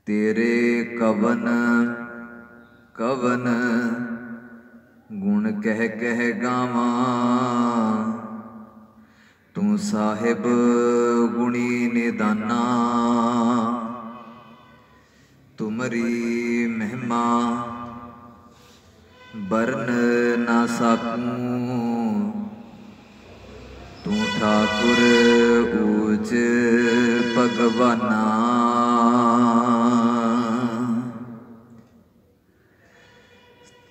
तेरे कवन कवन गुण कह कह गावां, तू साहिब गुणी निदाना। तुमरी महिमा बरन ना सकूं, तू ठाकुर ऊच भगवाना।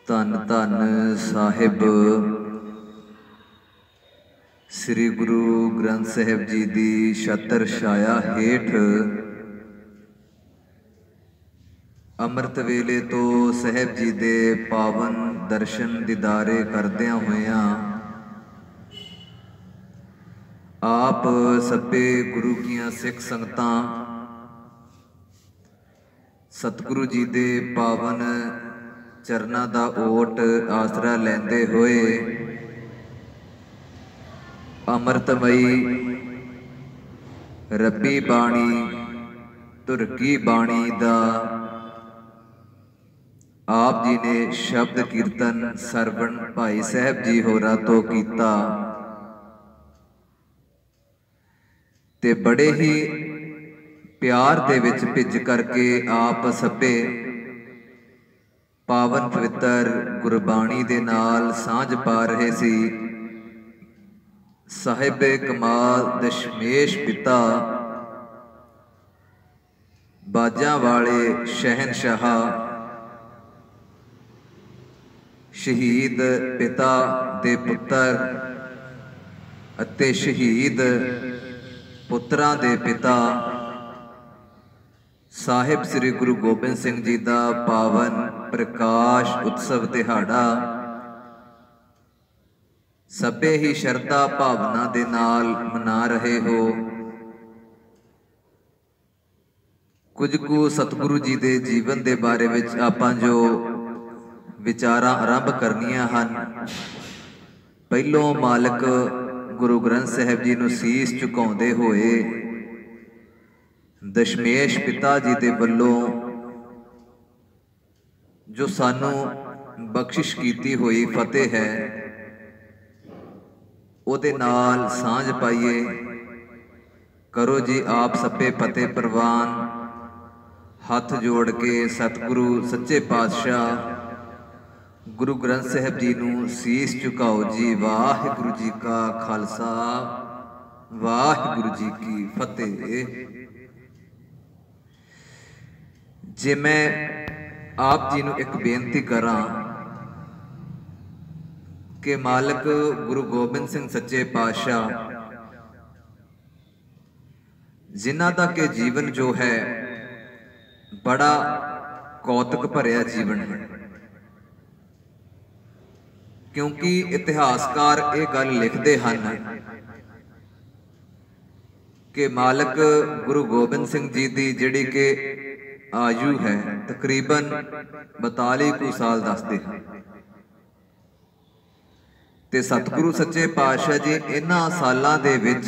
धन धन साहिब श्री गुरु ग्रंथ साहिब जी की छत्र छाया हेठ अमृत वेले तो साहिब जी के पावन दर्शन दीदारे करदियां होइयां आप सभे गुरु कियां सिख संगतां सतगुरु जी के पावन चरना का ओट आसरा लैंदे होए अमृतमयी रब्बी बाणी तुरकी बाणी दा आप जी ने शब्द कीर्तन सरवण भाई साहब जी होरां तो कीता ते बड़े ही प्यार दे विच भिज करके आप सभे पावन पवित्र गुरबाणी दे नाल सांझ पा रहे सी। साहिब कमाल दशमेश पिता बाजा वाले शहनशाह शहीद पिता दे पुत्र अते शहीद पुत्रां दे पिता साहिब श्री गुरु गोबिंद सिंह जी का पावन प्रकाश उत्सव दिहाड़ा सभे ही शरधा भावना दे नाल मना रहे हो। कुछ कु सतगुरु जी के जीवन के बारे में आपां जो विचारां आरंभ करनियां हन। पहलों मालिक गुरु ग्रंथ साहिब जी नूं सीस झुकाउंदे होए दशमेश पिता जी दे वल्लों जो सानू बख्शिश कीती हुई फतेह है उहदे नाल सांझ पाइए। करो जी आप सभे फतेह प्रवान हथ जोड़ के सतगुरु सच्चे पातशाह गुरु ग्रंथ साहिब जी नूं सीस झुकाओ जी। वाहिगुरु जी का खालसा वाहिगुरु जी की फतेह। जे मैं आप जी नूं एक बेनती करा कि मालिक गुरु गोबिंद सिंह सच्चे पातशाह जिन्हां दा के जीवन जो है बड़ा कौतुक भरिया जीवन है, क्योंकि इतिहासकार ये गल लिखते हैं कि मालिक गुरु गोबिंद सिंह जी की जिहड़ी के आयु है तकरीबन 42 साल दसते हैं ते सतगुरु सच्चे पातशाह जी इन्हां सालां दे विच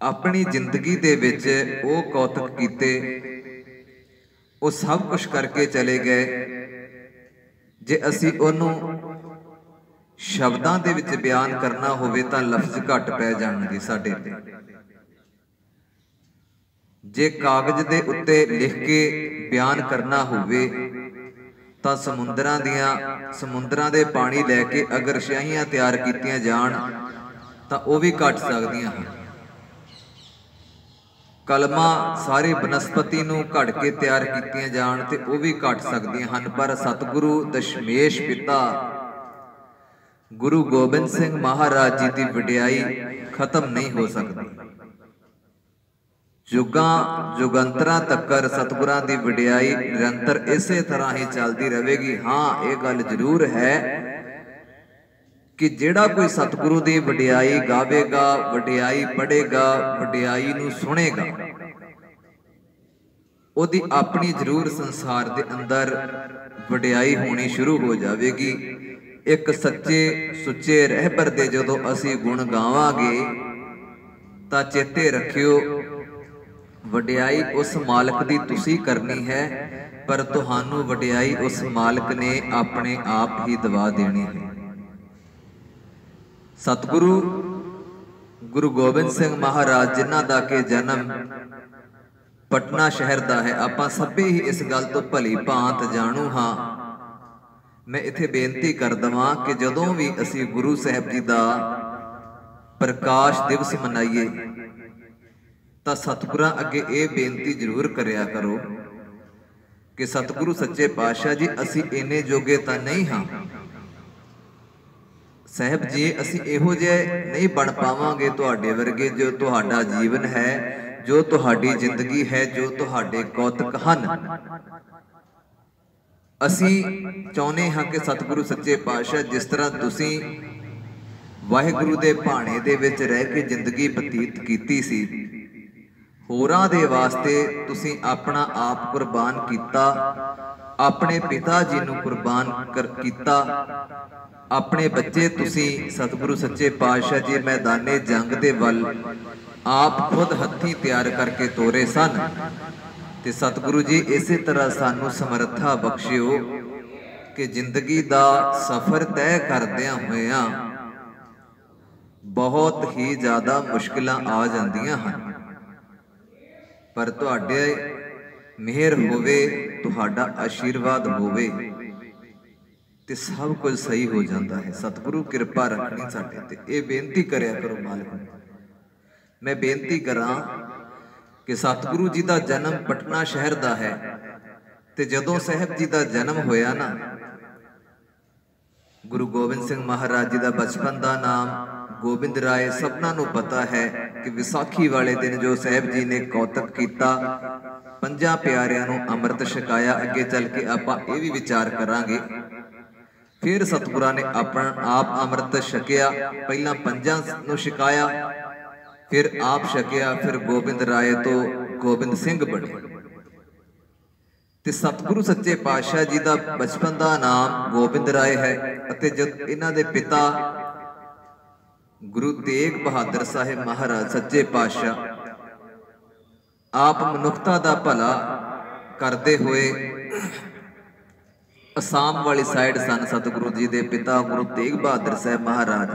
अपनी जिंदगी दे विच वो कौतुक कीते वो सब कुछ करके चले गए। जे असी उहनूं शब्दां दे विच बयान करना होवे तां लफ्ज घट पै जाणगे साडे ते। जे कागज दे उत्ते लिख के बयान करना होवे तां समुंदरां दे पानी लैके अगर शाहियां तैयार कीतियां जाण तां वो भी घट सकदियां हन। कलमां सारी बनस्पति नूं घड़ के तैयार कीतियां जाण ते वो भी घट सकदियां हन, पर सतगुरु दशमेश पिता गुरु गोबिंद सिंह महाराज जी की वडियाई खत्म नहीं हो सकती। जुगां जुगंतरां तक्कर सतगुरां दी वडियाई निरंतर इसे तरह ही चलती रहेगी। हाँ ये गल जरूर है कि जिहड़ा कोई सतगुरु दी वडियाई गावेगा, वडियाई पढ़ेगा, वडियाई नूं सुनेगा, उहदी अपनी जरूर संसार दे अंदर वडियाई होनी शुरू हो जाएगी। एक सच्चे सुच्चे रहबर दे जदों असी गुण गावांगे तां चेते रखियो ਵਡਿਆਈ ਉਸ ਮਾਲਕ ਦੀ ਤੁਸੀਂ ਕਰਨੀ ਹੈ, ਪਰ ਤੁਹਾਨੂੰ ਵਡਿਆਈ ਉਸ ਮਾਲਕ ਨੇ ਆਪਣੇ ਆਪ ਹੀ ਦਵਾ ਦੇਣੀ ਹੈ। ਸਤਿਗੁਰੂ ਗੁਰੂ ਗੋਬਿੰਦ ਸਿੰਘ ਮਹਾਰਾਜ, ਜਿਨ੍ਹਾਂ ਦਾ ਕਿ ਜਨਮ ਪਟਨਾ ਸ਼ਹਿਰ ਦਾ ਹੈ, ਆਪਾਂ ਸਭੇ ਹੀ ਇਸ ਗੱਲ ਤੋਂ ਭਲੀ ਭਾਂਤ ਜਾਣੂ ਹਾਂ। ਮੈਂ ਇੱਥੇ ਬੇਨਤੀ ਕਰ ਦਵਾਂ ਕਿ ਜਦੋਂ ਵੀ ਅਸੀਂ ਗੁਰੂ ਸਾਹਿਬ ਜੀ ਦਾ ਪ੍ਰਕਾਸ਼ ਦਿਵਸ ਮਨਾਈਏ ਤਾਂ ਸਤਿਗੁਰਾਂ ਅੱਗੇ ਇਹ ਬੇਨਤੀ ਜ਼ਰੂਰ ਕਰਿਆ ਕਰੋ ਕਿ ਸਤਿਗੁਰੂ ਸੱਚੇ ਪਾਤਸ਼ਾਹ ਜੀ, ਅਸੀਂ ਇੰਨੇ ਜੋਗੇ ਤਾਂ ਨਹੀਂ ਹਾਂ ਸਾਹਿਬ ਜੀ, ਅਸੀਂ ਇਹੋ ਜਿਹੇ ਨਹੀਂ ਬਣ ਪਾਵਾਂਗੇ ਤੁਹਾਡੇ ਵਰਗੇ। ਜੋ ਤੁਹਾਡਾ ਜੀਵਨ ਹੈ, ਜੋ ਤੁਹਾਡੀ ਜ਼ਿੰਦਗੀ ਹੈ, ਜੋ ਤੁਹਾਡੇ ਕੌਤਕ ਹਨ, ਅਸੀਂ ਚਾਹੁੰਦੇ ਹਾਂ ਕਿ ਸਤਿਗੁਰੂ ਸੱਚੇ ਪਾਤਸ਼ਾਹ ਜਿਸ ਤਰ੍ਹਾਂ ਤੁਸੀਂ ਵਾਹਿਗੁਰੂ ਦੇ ਭਾਣੇ ਦੇ ਵਿੱਚ ਰਹਿ ਕੇ ਜ਼ਿੰਦਗੀ ਬਤੀਤ ਕੀਤੀ ਸੀ, ਹੋਰਾਂ ਦੇ ਵਾਸਤੇ ਤੁਸੀਂ ਆਪਣਾ ਆਪ ਕੁਰਬਾਨ ਕੀਤਾ, ਆਪਣੇ ਪਿਤਾ ਜੀ ਨੂੰ ਕੁਰਬਾਨ ਕੀਤਾ, ਆਪਣੇ ਬੱਚੇ ਤੁਸੀਂ ਸਤਿਗੁਰੂ ਸੱਚੇ ਪਾਤਸ਼ਾਹ ਜੀ ਮੈਦਾਨੇ ਜੰਗ ਦੇ ਵੱਲ ਆਪ ਖੁਦ ਹੱਥੀਂ ਤਿਆਰ ਕਰਕੇ ਤੋਰੇ ਸਨ। ਤੇ ਸਤਿਗੁਰੂ ਜੀ ਇਸੇ ਤਰ੍ਹਾਂ ਸਾਨੂੰ ਸਮਰੱਥਾ ਬਖਸ਼ਿਓ ਕਿ ਜ਼ਿੰਦਗੀ ਦਾ ਸਫ਼ਰ ਤੈਅ ਕਰਦਿਆਂ ਹੋਇਆਂ ਬਹੁਤ ਹੀ ਜ਼ਿਆਦਾ ਮੁਸ਼ਕਿਲਾਂ ਆ ਜਾਂਦੀਆਂ ਹਨ, ਪਰ ਤੁਹਾਡੇ ਮਿਹਰ ਹੋਵੇ, ਤੁਹਾਡਾ ਆਸ਼ੀਰਵਾਦ ਹੋਵੇ ਤੇ ਸਭ ਕੁਝ ਸਹੀ ਹੋ ਜਾਂਦਾ ਹੈ। ਸਤਿਗੁਰੂ ਕਿਰਪਾ ਰੱਖਣੀ ਸਾਡੇ ਤੇ। ਇਹ ਬੇਨਤੀ ਕਰਿਆ ਕਰੋ ਮਾਲਕ ਨੂੰ। ਮੈਂ ਬੇਨਤੀ ਕਰਾਂ ਕਿ ਸਤਿਗੁਰੂ ਜੀ ਦਾ ਜਨਮ ਪਟਨਾ ਸ਼ਹਿਰ ਦਾ ਹੈ, ਤੇ ਜਦੋਂ ਸਾਹਿਬ ਜੀ ਦਾ ਜਨਮ ਹੋਇਆ ਨਾ, ਗੁਰੂ ਗੋਬਿੰਦ ਸਿੰਘ ਮਹਾਰਾਜ ਜੀ ਦਾ ਬਚਪਨ ਦਾ ਨਾਮ ਗੋਬਿੰਦ ਰਾਏ ਸਭਨਾਂ ਨੂੰ ਪਤਾ ਹੈ ਕਿ ਵਿਸਾਖੀ ਵਾਲੇ ਦਿਨ ਜੋ ਸਾਹਿਬ ਜੀ ਨੇ ਕੌਤਕ ਕੀਤਾ, 5 ਪਿਆਰਿਆਂ ਨੂੰ ਅੰਮ੍ਰਿਤ ਛਕਾਇਆ। ਅੱਗੇ ਚੱਲ ਕੇ ਆਪਾਂ ਇਹ ਵੀ ਵਿਚਾਰ ਕਰਾਂਗੇ। ਫਿਰ ਸਤਿਗੁਰਾਂ ਨੇ ਆਪਣਾ ਆਪ ਅੰਮ੍ਰਿਤ ਛਕਿਆ, ਪਹਿਲਾਂ 5 ਨੂੰ ਛਕਾਇਆ, ਫਿਰ ਆਪ ਛਕਿਆ, ਫਿਰ ਗੋਬਿੰਦ ਰਾਏ ਤੋਂ ਗੋਬਿੰਦ ਸਿੰਘ ਬਣੇ। ਤੇ ਸਤਿਗੁਰੂ ਸੱਚੇ ਪਾਤਸ਼ਾਹ ਜੀ ਦਾ ਬਚਪਨ ਦਾ ਨਾਮ ਗੋਬਿੰਦ ਰਾਏ ਹੈ, ਅਤੇ ਜਦ ਇਹਨਾਂ ਦੇ ਪਿਤਾ ਗੁਰੂ ਤੇਗ ਬਹਾਦਰ ਸਾਹਿਬ ਮਹਾਰਾਜ ਸੱਚੇ ਪਾਤਸ਼ਾਹ ਆਪ ਮਨੁੱਖਤਾ ਦਾ ਭਲਾ ਕਰਦੇ ਹੋਏ ਅਸਾਮ ਵਾਲੀ ਸਾਈਡ ਸਨ ਸਤਿਗੁਰੂ ਜੀ ਦੇ ਪਿਤਾ ਗੁਰੂ ਤੇਗ ਬਹਾਦਰ ਸਾਹਿਬ ਮਹਾਰਾਜ।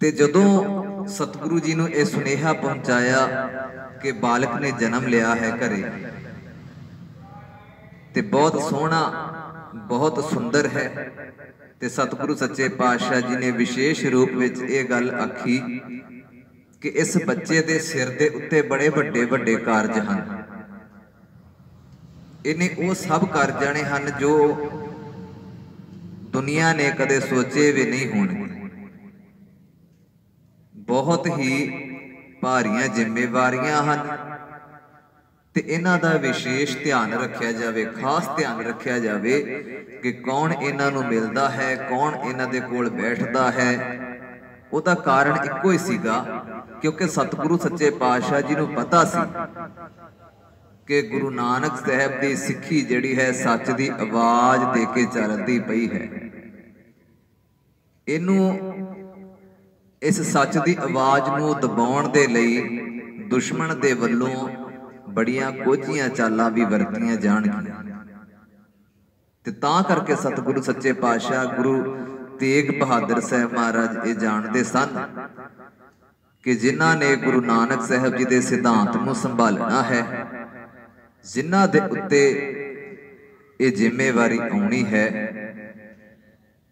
ਤੇ ਜਦੋਂ ਸਤਿਗੁਰੂ ਜੀ ਨੂੰ ਇਹ ਸੁਨੇਹਾ ਪਹੁੰਚਾਇਆ ਕਿ ਬਾਲਕ ਨੇ ਜਨਮ ਲਿਆ ਹੈ ਘਰੇ, ਤੇ ਬਹੁਤ ਸੋਹਣਾ, ਬਹੁਤ ਸੁੰਦਰ ਹੈ, ਤੇ ਸਤਿਗੁਰੂ ਸੱਚੇ ਪਾਤਸ਼ਾਹ ਜੀ ਨੇ ਵਿਸ਼ੇਸ਼ ਰੂਪ ਵਿੱਚ ਇਹ ਗੱਲ ਆਖੀ ਕਿ ਇਸ ਬੱਚੇ ਦੇ ਸਿਰ ਦੇ ਉੱਤੇ ਬੜੇ ਵੱਡੇ ਵੱਡੇ ਕਾਰਜ ਹਨ। ਇਹਨੇ ਉਹ ਸਭ ਕਰ ਜਾਣੇ ਹਨ ਜੋ ਦੁਨੀਆ ਨੇ ਕਦੇ ਸੋਚੇ ਵੀ ਨਹੀਂ ਹੋਣਗੇ। ਬਹੁਤ ਹੀ ਭਾਰੀਆਂ ਜ਼ਿੰਮੇਵਾਰੀਆਂ ਹਨ, ਤੇ ਇਹਨਾਂ ਦਾ ਵਿਸ਼ੇਸ਼ ਧਿਆਨ ਰੱਖਿਆ ਜਾਵੇ, ਖਾਸ ਧਿਆਨ ਰੱਖਿਆ ਜਾਵੇ ਕਿ ਕੌਣ ਇਹਨਾਂ ਨੂੰ ਮਿਲਦਾ ਹੈ, ਕੌਣ ਇਹਨਾਂ ਦੇ ਕੋਲ ਬੈਠਦਾ ਹੈ। ਉਹਦਾ ਕਾਰਨ ਇੱਕੋ ਹੀ ਸੀਗਾ, ਕਿਉਂਕਿ ਸਤਿਗੁਰੂ ਸੱਚੇ ਪਾਤਸ਼ਾਹ ਜੀ ਨੂੰ ਪਤਾ ਸੀ ਕਿ ਗੁਰੂ ਨਾਨਕ ਸਾਹਿਬ ਦੀ ਸਿੱਖੀ ਜਿਹੜੀ ਹੈ ਸੱਚ ਦੀ ਆਵਾਜ਼ ਦੇ ਕੇ ਚੱਲਦੀ ਪਈ ਹੈ। ਇਹਨੂੰ, ਇਸ ਸੱਚ ਦੀ ਆਵਾਜ਼ ਨੂੰ ਦਬਾਉਣ ਦੇ ਲਈ ਦੁਸ਼ਮਣ ਦੇ ਵੱਲੋਂ ਬੜੀਆਂ ਕੋਝੀਆਂ ਚਾਲਾਂ ਵੀ ਵਰਤੀਆਂ ਜਾਣਗੀਆਂ। ਤੇ ਤਾਂ ਕਰਕੇ ਸਤਿਗੁਰੂ ਸੱਚੇ ਪਾਤਸ਼ਾਹ ਗੁਰੂ ਤੇਗ ਬਹਾਦਰ ਸਾਹਿਬ ਮਹਾਰਾਜ ਇਹ ਜਾਣਦੇ ਸਨ ਕਿ ਜਿਨ੍ਹਾਂ ਨੇ ਗੁਰੂ ਨਾਨਕ ਸਾਹਿਬ ਜੀ ਦੇ ਸਿਧਾਂਤ ਨੂੰ ਸੰਭਾਲਣਾ ਹੈ, ਜਿਨ੍ਹਾਂ ਦੇ ਉੱਤੇ ਇਹ ਜ਼ਿੰਮੇਵਾਰੀ ਆਉਣੀ ਹੈ,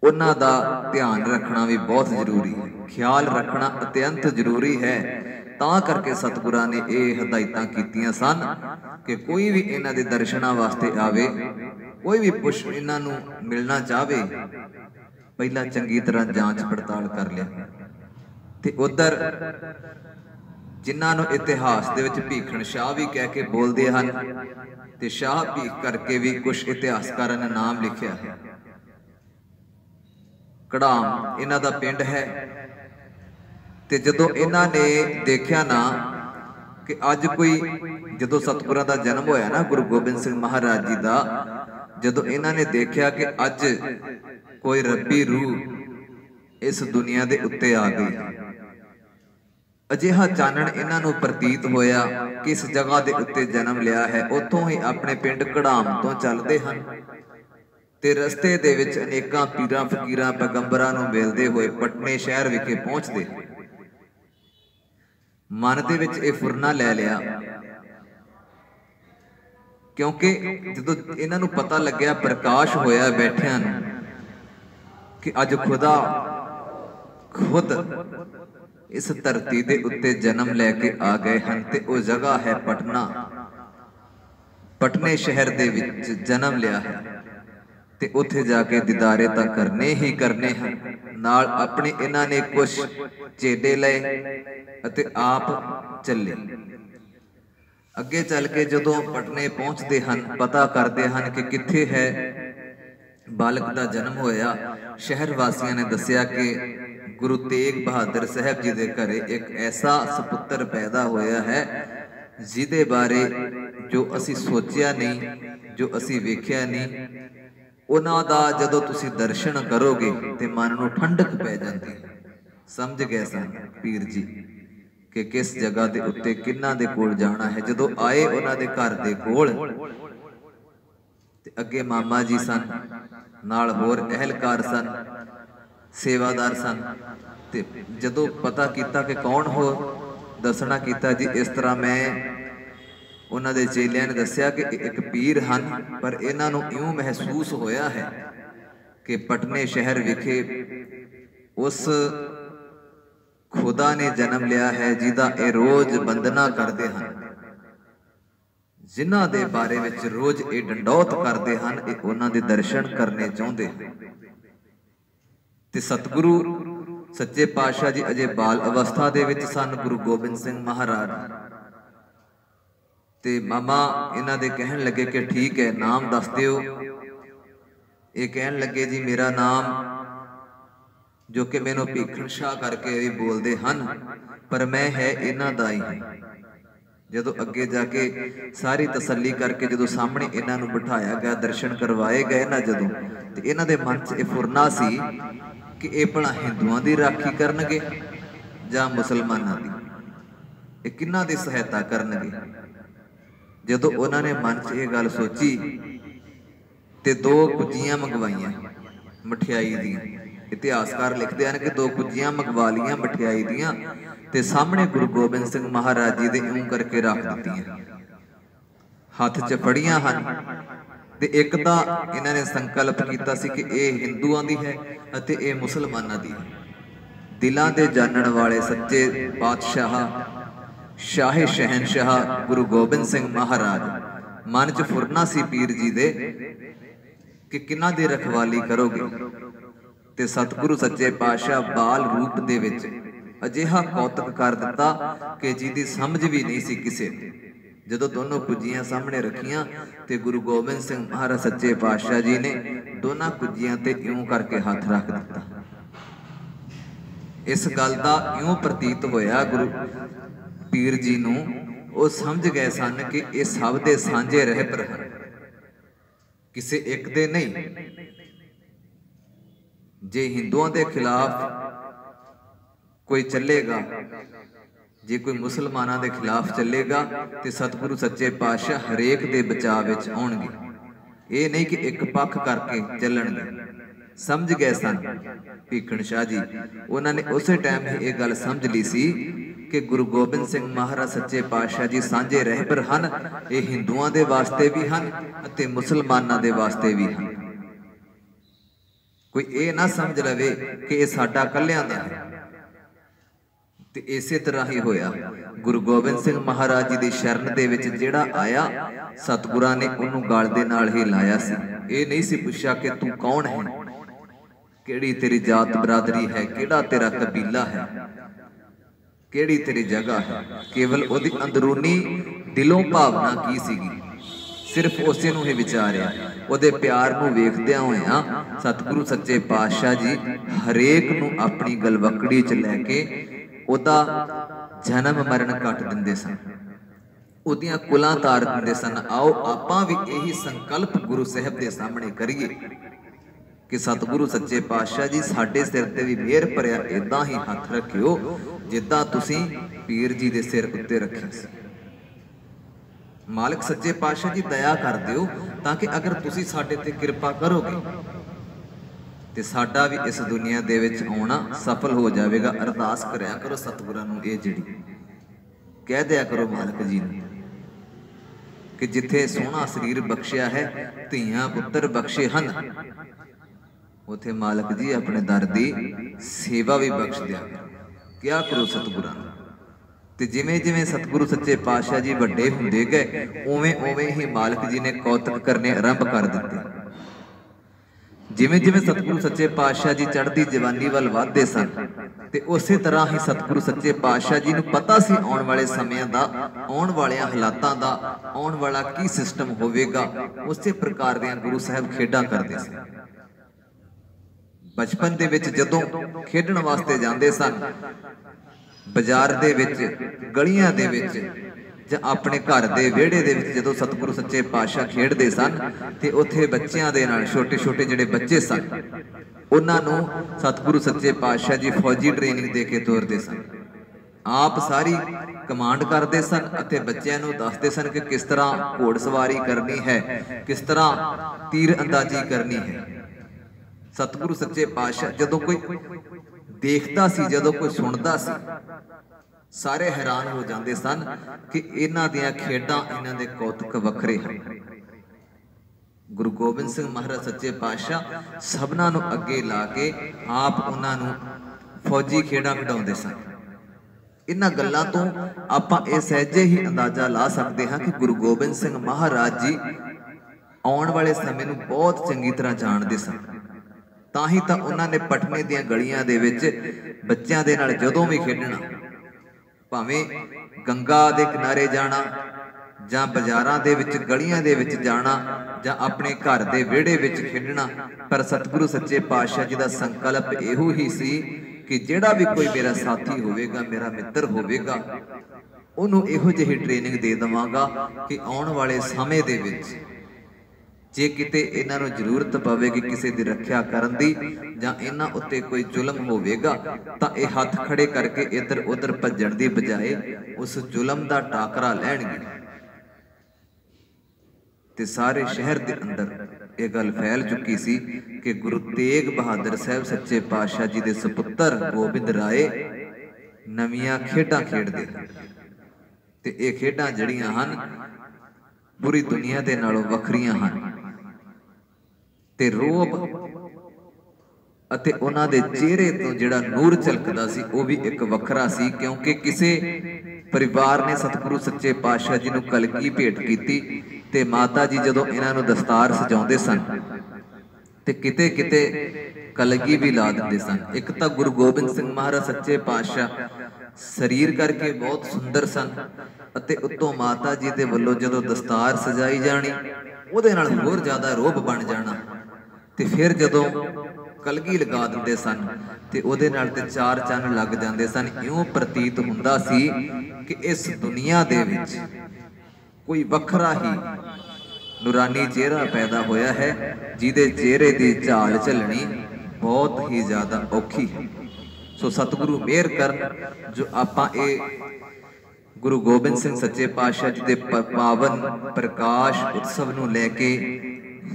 ਉਹਨਾਂ ਦਾ ਧਿਆਨ ਰੱਖਣਾ ਵੀ ਬਹੁਤ ਜ਼ਰੂਰੀ ਹੈ, ਖਿਆਲ ਰੱਖਣਾ ਅਤਿਅੰਤ ਜ਼ਰੂਰੀ ਹੈ। ਤਾਂ ਕਰਕੇ ਸਤਿਗੁਰਾਂ ਨੇ ਇਹ ਹਦਾਇਤਾਂ ਕੀਤੀਆਂ ਸਨ ਕਿ ਕੋਈ ਵੀ ਇਹਨਾਂ ਦੇ ਦਰਸ਼ਨਾਂ ਵਾਸਤੇ ਆਵੇ, ਕੋਈ ਵੀ ਪੁੱਛ ਇਹਨਾਂ ਨੂੰ ਮਿਲਣਾ ਚਾਹਵੇ, ਪਹਿਲਾਂ ਚੰਗੀ ਤਰ੍ਹਾਂ ਜਾਂਚ ਪੜਤਾਲ ਕਰ ਲਿਆ। ਤੇ ਉਧਰ ਜਿਨ੍ਹਾਂ ਨੂੰ ਇਤਿਹਾਸ ਦੇ ਵਿੱਚ ਭੀਖਣ ਸ਼ਾਹ ਵੀ ਕਹਿ ਕੇ ਬੋਲਦੇ ਹਨ, ਤੇ ਸ਼ਾਹ ਭੀਖ ਕਰਕੇ ਵੀ ਕੁਝ ਇਤਿਹਾਸਕਾਰਾਂ ਨੇ ਨਾਮ ਲਿਖਿਆ ਹੈ। ਕੜਾਮ ਇਹਨਾਂ ਦਾ ਪਿੰਡ ਹੈ। ਤੇ ਜਦੋਂ ਇਹਨਾਂ ਨੇ ਦੇਖਿਆ ਨਾ ਕਿ ਅੱਜ ਕੋਈ, ਜਦੋਂ ਸਤਿਗੁਰਾਂ ਦਾ ਜਨਮ ਹੋਇਆ ਨਾ ਗੁਰੂ ਗੋਬਿੰਦ ਸਿੰਘ ਮਹਾਰਾਜ ਜੀ ਦਾ, ਜਦੋਂ ਇਹਨਾਂ ਨੇ ਦੇਖਿਆ ਕਿ ਅੱਜ ਕੋਈ ਰੱਬੀ ਰੂਹ ਇਸ ਦੁਨੀਆ ਦੇ ਉੱਤੇ ਆ ਗਈ, ਅਜਿਹਾ ਚਾਨਣ ਇਹਨਾਂ ਨੂੰ ਪ੍ਰਤੀਤ ਹੋਇਆ ਕਿ ਇਸ ਜਗ੍ਹਾ ਦੇ ਉੱਤੇ ਜਨਮ ਲਿਆ ਹੈ। ਉੱਥੋਂ ਹੀ ਆਪਣੇ ਪਿੰਡ ਕੜਾਮ ਤੋਂ ਚੱਲਦੇ ਹਨ ਤੇ ਰਸਤੇ ਦੇ ਵਿੱਚ ਅਨੇਕਾਂ ਪੀਰਾਂ ਫਕੀਰਾਂ ਪੈਗੰਬਰਾਂ ਨੂੰ ਮਿਲਦੇ ਹੋਏ ਪਟਨੇ ਸ਼ਹਿਰ ਵਿਖੇ ਪਹੁੰਚਦੇ। ਮਨ ਦੇ ਵਿੱਚ ਇਹ ਫੁਰਨਾ ਲੈ ਲਿਆ, ਕਿਉਂਕਿ ਜਦੋਂ ਇਹਨਾਂ ਨੂੰ ਪਤਾ ਲੱਗਿਆ, ਪ੍ਰਕਾਸ਼ ਹੋਇਆ ਬੈਠਿਆਂ ਨੂੰ ਕਿ ਅੱਜ ਖੁਦਾ ਖੁਦ ਇਸ ਧਰਤੀ ਦੇ ਉੱਤੇ ਜਨਮ ਲੈ ਕੇ ਆ ਗਏ ਹਨ ਤੇ ਉਹ ਜਗ੍ਹਾ ਹੈ ਪਟਨਾ। ਪਟਨੇ ਸ਼ਹਿਰ ਦੇ ਵਿੱਚ ਜਨਮ ਲਿਆ ਹੈ ਤੇ ਉੱਥੇ ਜਾ ਕੇ ਦੀਦਾਰੇ ਤਾਂ ਕਰਨੇ ਹੀ ਕਰਨੇ ਹਨ। ਨਾਲ ਆਪਣੇ ਇਹਨਾਂ ਨੇ ਕੁਝ ਚੇਲੇ ਲਏ ਅਤੇ ਆਪ ਚੱਲੇ। ਅੱਗੇ ਚੱਲ ਕੇ ਜਦੋਂ ਪਟਨੇ ਪਹੁੰਚਦੇ ਹਨ, ਪਤਾ ਕਰਦੇ ਹਨ ਕਿ ਕਿੱਥੇ ਹੈ ਬਾਲਕ ਦਾ ਜਨਮ ਹੋਇਆ। ਸ਼ਹਿਰ ਵਾਸੀਆਂ ਨੇ ਦੱਸਿਆ ਕਿ ਗੁਰੂ ਤੇਗ ਬਹਾਦਰ ਸਾਹਿਬ ਜੀ ਦੇ ਘਰੇ ਇੱਕ ਐਸਾ ਸੁਪੁੱਤਰ ਪੈਦਾ ਹੋਇਆ ਹੈ ਜਿਹਦੇ ਬਾਰੇ ਜੋ ਅਸੀਂ ਸੋਚਿਆ ਨਹੀਂ, ਜੋ ਅਸੀਂ ਵੇਖਿਆ ਨਹੀਂ। ਉਹਨਾਂ ਦਾ ਜਦੋਂ ਤੁਸੀਂ ਦਰਸ਼ਨ ਕਰੋਗੇ ਤੇ ਮਨ ਨੂੰ ਠੰਡਕ ਪੈ ਜਾਂਦੀ। ਸਮਝ ਗਏ ਸਨ ਪੀਰ ਜੀ ਕਿ ਕਿਸ ਜਗ੍ਹਾ ਦੇ ਉੱਤੇ ਕਿਹਨਾਂ ਦੇ ਕੋਲ ਜਾਣਾ ਹੈ। ਜਦੋਂ ਆਏ ਉਹਨਾਂ ਦੇ ਘਰ ਦੇ ਕੋਲ ਤੇ ਅੱਗੇ ਮਾਮਾ ਜੀ ਸਨ, ਨਾਲ ਹੋਰ ਅਹਿਲਕਾਰ ਸਨ, ਸੇਵਾਦਾਰ ਸਨ। ਤੇ ਜਦੋਂ ਪਤਾ ਕੀਤਾ ਕਿ ਕੌਣ ਹੋ, ਦੱਸਣਾ ਕੀਤਾ ਜੀ ਇਸ ਤਰ੍ਹਾਂ ਮੈਂ। ਉਹਨਾਂ ਦੇ ਚੇਲਿਆਂ ਨੇ ਦੱਸਿਆ ਕਿ ਇੱਕ ਪੀਰ ਹਨ, ਪਰ ਇਹਨਾਂ ਨੂੰ ਇਉਂ ਮਹਿਸੂਸ ਹੋਇਆ ਹੈ ਕਿ ਪਟਨੇ ਸ਼ਹਿਰ ਵਿਖੇ ਉਸ ਖੁਦਾ ਨੇ ਜਨਮ ਲਿਆ ਹੈ ਜਿਹਦਾ ਇਹ ਰੋਜ਼ ਵੰਦਨਾ ਕਰਦੇ ਹਨ, ਜਿਨ੍ਹਾਂ ਦੇ ਬਾਰੇ ਵਿੱਚ ਰੋਜ਼ ਇਹ ਡੰਡੌਤ ਕਰਦੇ ਹਨ। ਇਹ ਉਹਨਾਂ ਦੇ ਦਰਸ਼ਨ ਕਰਨੇ ਚਾਹੁੰਦੇ। ਤੇ ਸਤਿਗੁਰੂ ਸੱਚੇ ਪਾਤਸ਼ਾਹ ਜੀ ਅਜੇ ਬਾਲ ਅਵਸਥਾ ਦੇ ਵਿੱਚ ਸਨ, ਗੁਰੂ ਗੋਬਿੰਦ ਸਿੰਘ ਮਹਾਰਾਜ। ਤੇ ਮਾਮਾ ਇਹਨਾਂ ਦੇ ਕਹਿਣ ਲੱਗੇ ਕਿ ਠੀਕ ਹੈ, ਨਾਮ ਦੱਸ ਦਿਓ। ਇਹ ਕਹਿਣ ਲੱਗੇ ਜੀ ਮੇਰਾ ਨਾਮ, ਜੋ ਕਿ ਮੈਨੂੰ ਭੀਖਣ ਸ਼ਾਹ ਕਰਕੇ ਵੀ ਬੋਲਦੇ ਹਨ, ਪਰ ਮੈਂ ਹੈ ਇਹਨਾਂ ਦਾ ਹੀ। ਜਦੋਂ ਅੱਗੇ ਜਾ ਕੇ ਸਾਰੀ ਤਸੱਲੀ ਕਰਕੇ ਜਦੋਂ ਸਾਹਮਣੇ ਇਹਨਾਂ ਨੂੰ ਬਿਠਾਇਆ ਗਿਆ, ਦਰਸ਼ਨ ਕਰਵਾਏ ਗਏ ਨਾ ਜਦੋਂ, ਤੇ ਇਹਨਾਂ ਦੇ ਮਨ 'ਚ ਇਹ ਫੁਰਨਾ ਸੀ ਕਿ ਇਹ ਭਲਾ ਹਿੰਦੂਆਂ ਦੀ ਰਾਖੀ ਕਰਨਗੇ ਜਾਂ ਮੁਸਲਮਾਨਾਂ ਦੀ, ਇਹ ਕਿਹਨਾਂ ਦੀ ਸਹਾਇਤਾ ਕਰਨਗੇ। ਜਦੋਂ ਉਹਨਾਂ ਨੇ ਮਨ 'ਚ ਇਹ ਗੱਲ ਸੋਚੀ ਤੇ 2 ਕੁੱਜੀਆਂ ਮੰਗਵਾਈਆਂ ਮਠਿਆਈ ਦੀਆਂ। ਇਤਿਹਾਸਕਾਰ ਲਿਖਦੇ ਹਨ ਕਿ 2 ਕੁੱਜੀਆਂ ਮੰਗਵਾ ਲੀਆਂ ਮਠਿਆਈ ਦੀਆਂ ਤੇ ਸਾਹਮਣੇ ਗੁਰੂ ਗੋਬਿੰਦ ਸਿੰਘ ਮਹਾਰਾਜ ਜੀ ਦੇ ਇਉਂ ਕਰਕੇ ਰੱਖ ਦਿੱਤੀਆਂ, ਹੱਥ 'ਚ ਫੜੀਆਂ ਹਨ। ਤੇ ਇੱਕ ਤਾਂ ਇਹਨਾਂ ਨੇ ਸੰਕਲਪ ਕੀਤਾ ਸੀ ਕਿ ਇਹ ਹਿੰਦੂਆਂ ਦੀ ਹੈ ਅਤੇ ਇਹ ਮੁਸਲਮਾਨਾਂ ਦੀ ਹੈ। ਦਿਲਾਂ ਦੇ ਜਾਣਨ ਵਾਲੇ ਸੱਚੇ ਪਾਤਸ਼ਾਹ ਸ਼ਾਹੇ ਸ਼ਹਿਨਸ਼ਾਹ ਗੁਰੂ ਗੋਬਿੰਦ ਸਿੰਘ ਮਹਾਰਾਜ, ਮਨ 'ਚ ਫੁਰਨਾ ਸੀ ਪੀਰ ਜੀ ਦੇ ਕਿ ਕਿਹਨਾਂ ਦੀ ਰਖਵਾਲੀ ਕਰੋਗੇ। ਤੇ ਸਤਿਗੁਰੂ ਸੱਚੇ ਪਾਤਸ਼ਾਹ ਬਾਲ ਰੂਪ ਦੇ ਵਿੱਚ ਅਜਿਹਾ ਕੌਤਕ ਕਰ ਦਿੱਤਾ ਕਿ ਜਿਹਦੀ ਸਮਝ ਵੀ ਨਹੀਂ ਸੀ ਕਿਸੇ। ਜਦੋਂ ਦੋਨੋਂ ਕੁੱਜੀਆਂ ਸਾਹਮਣੇ ਰੱਖੀਆਂ ਤੇ ਗੁਰੂ ਗੋਬਿੰਦ ਸਿੰਘ ਮਹਾਰਾਜ ਸੱਚੇ ਪਾਤਸ਼ਾਹ ਜੀ ਨੇ ਦੋਨਾਂ ਕੁੱਜੀਆਂ ਤੇ ਇਉਂ ਕਰਕੇ ਹੱਥ ਰੱਖ ਦਿੱਤਾ। ਇਸ ਗੱਲ ਦਾ ਇਉਂ ਪ੍ਰਤੀਤ ਹੋਇਆ ਗੁਰੂ ਪੀਰ ਜੀ ਨੂੰ, ਉਹ ਸਮਝ ਗਏ ਸਨ ਕਿ ਇਹ ਸਭ ਦੇ ਸਾਂਝੇ ਰਹਿਬਰ ਹਨ, ਕਿਸੇ ਇੱਕ ਦੇ ਨਹੀਂ। ਜੇ ਹਿੰਦੂਆਂ ਦੇ ਖਿਲਾਫ ਕੋਈ ਚੱਲੇਗਾ, ਜੇ ਕੋਈ ਮੁਸਲਮਾਨਾਂ ਦੇ ਖਿਲਾਫ ਚੱਲੇਗਾ ਤੇ ਸਤਿਗੁਰੂ ਸੱਚੇ ਪਾਤਸ਼ਾਹ ਹਰੇਕ ਦੇ ਬਚਾਅ ਵਿੱਚ ਆਉਣਗੇ। ਇਹ ਨਹੀਂ ਕਿ ਇੱਕ ਪੱਖ ਕਰਕੇ ਚੱਲਣਗੇ। ਸਮਝ ਗਏ ਸਨ ਭੀਖਣ ਸ਼ਾਹ ਜੀ। ਉਹਨਾਂ ਨੇ ਉਸੇ ਟਾਈਮ ਹੀ ਇਹ ਗੱਲ ਸਮਝ ਲਈ ਸੀ ਕਿ ਗੁਰੂ ਗੋਬਿੰਦ ਸਿੰਘ ਮਹਾਰਾਜ ਸੱਚੇ ਪਾਤਸ਼ਾਹ ਜੀ ਸਾਂਝੇ ਰਹਿਬਰ ਹਨ। ਇਹ ਹਿੰਦੂਆਂ ਦੇ ਵਾਸਤੇ ਵੀ ਹਨ ਅਤੇ ਮੁਸਲਮਾਨਾਂ ਦੇ ਵਾਸਤੇ ਵੀ ਹਨ। ਕੋਈ ਇਹ ਨਾ ਸਮਝ ਲਵੇ ਕਿ ਇਹ ਸਾਡਾ ਇਕੱਲਿਆਂ ਦਾ ਹੈ। ਤੇ ਇਸੇ ਤਰ੍ਹਾਂ ਹੀ ਹੋਇਆ। ਗੁਰੂ ਗੋਬਿੰਦ ਸਿੰਘ ਮਹਾਰਾਜ ਜੀ ਦੀ ਸ਼ਰਨ ਦੇ ਵਿੱਚ ਜਿਹੜਾ ਆਇਆ, ਸਤਿਗੁਰਾਂ ਨੇ ਉਹਨੂੰ ਗਲ ਦੇ ਨਾਲ ਹੀ ਲਾਇਆ ਸੀ। ਇਹ ਨਹੀਂ ਸੀ ਪੁੱਛਿਆ ਕਿ ਤੂੰ ਕੌਣ ਹੈ, ਕਿਹੜੀ ਤੇਰੀ ਜਾਤ ਬਰਾਦਰੀ ਹੈ, ਕਿਹੜਾ ਤੇਰਾ ਕਬੀਲਾ ਹੈ, ਕਿਹੜੀ ਤੇਰੀ ਜਗ੍ਹਾ ਹੈ। ਕੇਵਲ ਉਹਦੀ ਅੰਦਰੂਨੀ ਦਿਲੋਂ ਭਾਵਨਾ ਕੀ ਸੀਗੀ, ਸਿਰਫ ਉਸੇ ਨੂੰ ਹੀ ਵਿਚਾਰਿਆ। ਉਹਦੇ ਪਿਆਰ ਨੂੰ ਵੇਖਦਿਆਂ ਹੋਇਆਂ ਸਤਿਗੁਰੂ ਸੱਚੇ ਪਾਤਸ਼ਾਹ ਜੀ ਹਰੇਕ ਨੂੰ ਆਪਣੀ ਗਲਵਕੜੀ 'ਚ ਲੈ ਕੇ ਉਹਦਾ ਜਨਮ ਮਰਨ ਕੱਟ ਦਿੰਦੇ ਸਨ, ਉਹਦੀਆਂ ਕੁਲਾਂ ਤਾਰ ਦਿੰਦੇ ਸਨ। ਆਓ ਆਪਾਂ ਵੀ ਇਹੀ ਸੰਕਲਪ ਗੁਰੂ ਸਾਹਿਬ ਦੇ ਸਾਹਮਣੇ ਕਰੀਏ ਕਿ ਸਤਿਗੁਰੂ ਸੱਚੇ ਪਾਤਸ਼ਾਹ ਜੀ ਸਾਡੇ ਸਿਰ ਤੇ ਵੀ ਮਿਹਰ ਭਰਿਆ ਏਦਾਂ ਹੀ ਹੱਥ ਰੱਖਿਓ जिद्दां तुसीं पीर जी दे सिर उत्ते रखिया सी। मालिक सच्चे पातशाह जी दया कर दिओ ताकि अगर तुसीं साडे ते किरपा करोगे ते साडा भी इस दुनिया दे विच आउणा सफल हो जाएगा। अरदास करया करो सतगुरां नूं, ये जिहड़ी कह दिया करो मालिक जी नूं कि जिथे सोहना शरीर बख्शिया है धीआं पुत्तर बख्शे हन, उथे मालिक जी अपने दर दी सेवा भी बख्श दिया क्या करो सतगुरां नूं। ते जिवें जिवें सतगुरु सच्चे पातशाह जी वड्डे हुंदे गए उवें उवें ही मालिक जी ने कौतक करने आरंभ कर दिते। जिवें जिवें सतगुरु सच्चे पातशाह जी चढ़दी जवानी वल वधदे सन ते उसे तरह ही सतगुरु सच्चे पातशाह जी नूं पता सी आउण वाले समयां दा, आउण वालियां हालातां दा, आउण वाला की सिस्टम होवेगा। उसे प्रकार दियां गुरु साहब खेडां करदे सन। बचपन दे विच जदों खेडण वास्ते जांदे सन, बाजार दे विच, गलियां दे विच जां अपने घर दे विहड़े दे विच जदों सतगुरु सच्चे पातशाह खेडदे सन ते उत्थे बच्चियां दे नाल छोटे छोटे जिहड़े बच्चे सन उन्हां नूं सतगुरु सच्चे पातशाह जी फौजी ट्रेनिंग दे के तोरदे सन। आप सारी कमांड करते सन अते बच्चों नूं दसदे सन कि किस तरह घोड़सवारी करनी है, किस तरह तीर अंदाजी करनी है। सतगुरु सच्चे पातशाह जदों कोई देखता सी, जदों कोई सुनता सी, सारे हैरान हो जाते सन कि इन्हां दियां खेडां, इन्हां दे कौतक वखरे हैं। गुरु गोबिंद सिंह महाराज सच्चे पातशाह सबनां नूं अगे ला के आप उन्हां नूं फौजी खेडां खिडाउंदे सन। इन्हां गल्लां तो आपां इह सहजे ही अंदाजा ला सकते हैं कि गुरु गोबिंद सिंह महाराज जी आउण वाले समय नूं बहुत चंगी तरह जाणदे सन। तां ही तां उन्हां ने पटने दियां गलियां दे विच बच्चियां दे नाल जदों भी खेडना, भावें गंगा दे किनारे जाना जां बाजारां दे विच गलियां दे विच जाना जां अपने घर दे विहड़े विच खेडना, पर सतगुरु सच्चे पातशाह जी दा संकल्प इहो ही सी कि जिहड़ा भी कोई मेरा साथी होवेगा, मेरा मित्र होवेगा, उहनूं इहो जिही ट्रेनिंग दे देवांगा कि आउण वाले समय दे विच जे किते इन्हां नूं जरूरत पवेगी किसी दी रखिया करन दी जां इन्हां उत्ते कोई जुल्म होवेगा तां इह हत्थ खड़े करके इधर उधर भज्जण दी बजाए उस जुल्म दा टाकरा लैणगे। ते सारे शहर दे अंदर यह गल फैल चुकी सी कि गुरु तेग बहादुर साहब सच्चे पातशाह जी दे सपुत्तर गोबिंद राय नवीआं खेडां खेडदे ते इह खेडां जड़ियां हन पूरी दुनिया दे नालों वखरियां हन। ते रोब अते उन्हां दे चेहरे तो जिहड़ा नूर झलकदा सी वो भी एक वखरा सी, क्योंकि किसे परिवार ने सतगुरु सच्चे पातशाह जी नूं कलगी भेंट कीती ते माता जी जदों इन्हां नूं दस्तार सजाउंदे सन ते किते किते कलगी भी ला दिंदे सन। एक तां गुरु गोबिंद सिंह महाराज सच्चे पातशाह शरीर करके बहुत सुंदर सन अते उत्तों माता जी दे वल्लों जदों दस्तार सजाई जानी उहदे नाल होर ज्यादा रोब बन जाना ते फिर जदों कलगी लगा दिंदे सन ते उहदे नाल ते चार चन्न लग जांदे सन। इउं प्रतीत हुंदा सी कि इस दुनिया दे विच कोई वखरा ही नूरानी चेहरा पैदा होया है जिहदे चेहरे दी झाल झलनी बहुत ही ज्यादा औखी है। सो सतगुरु मेहर करन जो आपां ए गुरु गोबिंद सिंह सच्चे पातशाह जी दे पावन प्रकाश उत्सव नूं लैके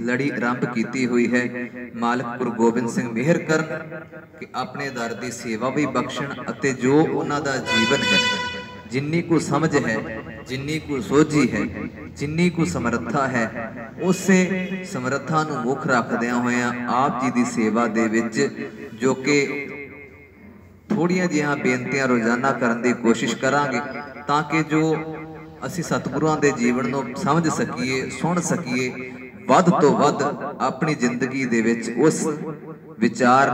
लड़ी आरंभ की हुई है। मालिक गुरु गोबिंद सिंह मेहर करन कि अपने दर दी सेवा भी बख्शण अते जो उन्हां दा जीवन है जिन्नी को समझ है, जिन्नी को सोझी है, जिन्नी को समर्था है, उसे समर्था नूं मुख रखदिआं होइआं आप जी दी सेवा दे विच जो कि थोड़ियां जिहां बेनतियां रोजाना करन दी कोशिश करांगे ताकि जो असी सतगुरुआं दे जीवन नूं समझ सकीए, सुन सकीए, वध तो वध अपनी जिंदगी दे विच उस विचार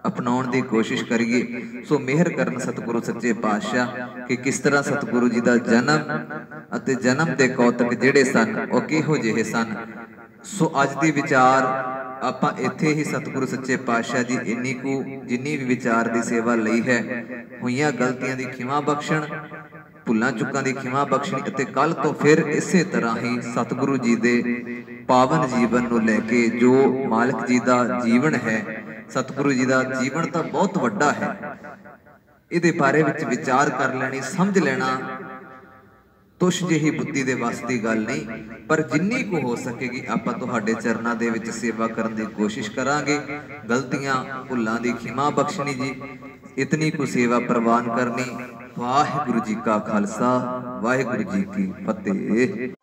अपनाउण दी कोशिश करिए। सो मेहर करन सतगुरु सच्चे पातशाह कि किस तरह सतगुरु जी दा जन्म अते जन्म दे कौतक जिहड़े सन ओह किहो जिहे सन। सो अज दी विचार आपां इत्थे ही सतगुरु सच्चे पातशाह जी इन्नी को जिन्नी भी विचार दी सेवा लई है होईआं गलतियां दी खिमा बख्शण, भुल्लां चुकां दी खिमा बख्शणी अते कल तो फिर इसे तरह ही सतगुरु जी दे पावन जीवन नूं लैके जो मालिक जी दा जीवन है, सतगुरु जी दा जीवन तो बहुत वड्डा है ਇਹਦੇ ਬਾਰੇ ਵਿੱਚ ਵਿਚਾਰ ਕਰ ਲੈਣੀ, ਸਮਝ ਲੈਣਾ ਤੁਸ਼ ਜਿਹੀ ਬੁੱਧੀ ਦੇ ਵੱਸ ਦੀ ਗੱਲ ਨਹੀਂ, ਪਰ ਜਿੰਨੀ ਕੁ ਹੋ ਸਕੇਗੀ ਆਪਾਂ ਤੁਹਾਡੇ ਚਰਨਾਂ ਦੇ ਵਿੱਚ ਸੇਵਾ ਕਰਨ ਦੀ ਕੋਸ਼ਿਸ਼ ਕਰਾਂਗੇ। ਗਲਤੀਆਂ ਭੁੱਲਾਂ ਦੀ ਖਿਮਾ ਬਖਸ਼ਣੀ ਜੀ, ਇਤਨੀ ਕੁ ਸੇਵਾ ਪ੍ਰਵਾਨ ਕਰਨੀ। ਵਾਹਿਗੁਰੂ ਜੀ ਕਾ ਖਾਲਸਾ, ਵਾਹਿਗੁਰੂ ਜੀ ਕੀ ਫਤਿਹ।